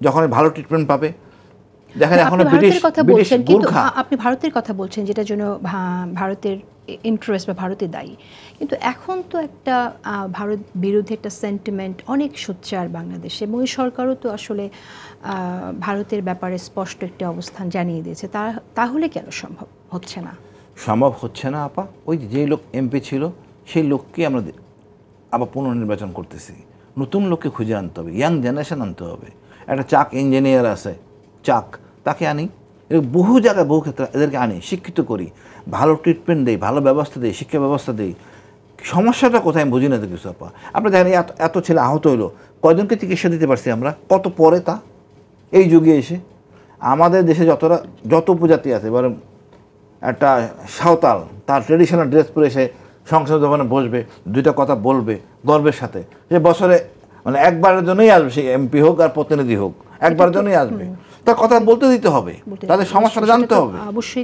যখন ভালো ট্রিটমেন্ট পাবে। দেখেন এখন আপনি ভারতের কথা বলছেন যেটার জন্য ভারতের ইন্টারেস্ট বা ভারতের দায়ী, কিন্তু এখন তো একটা ভারত বিরোধী একটা সেন্টিমেন্ট অনেক সোচ্চার বাংলাদেশে, এবং এই সরকারও তো আসলে ভারতের ব্যাপারে স্পষ্ট একটা অবস্থান জানিয়ে দিয়েছে। তাহলে কেন সম্ভব হচ্ছে না? সম্ভব হচ্ছে না আপা, ওই যেই লোক এমপি ছিল সেই লোককে আমরা আবার পুনর্নির্বাচন করতেছি। নতুন লোককে খুঁজে আনতে হবে, ইয়াং জেনারেশন আনতে হবে। একটা চাক ইঞ্জিনিয়ার আছে, চাক, তাকে আনি। বহু জায়গায় বহু ক্ষেত্রে এদেরকে আনি, শিক্ষিত করি, ভালো ট্রিটমেন্ট দেই, ভালো ব্যবস্থা দেই, শিক্ষা ব্যবস্থা দেই। সমস্যাটা কোথায় আমি বুঝি না তো কিছু আপা। আপনি দেখেন এত ছেলে আহত হইলো, কয়জনকে চিকিৎসা দিতে পারছি আমরা, কত পরে তা এই যুগে এসে। আমাদের দেশে যত উপজাতি আছে, এবার একটা সাঁওতাল তার ট্রেডিশনাল ড্রেস পরে এসে সংসদ ভবনে বসবে, দুইটা কথা বলবে গর্বের সাথে, যে বছরে মানে একবারের জন্যই আসবে, সে এমপি হোক আর প্রতিনিধি হোক, একবারের জন্যই আসবে, তার কথা বলতে দিতে হবে, তাদের সমস্যাটা জানতে হবে। অবশ্যই।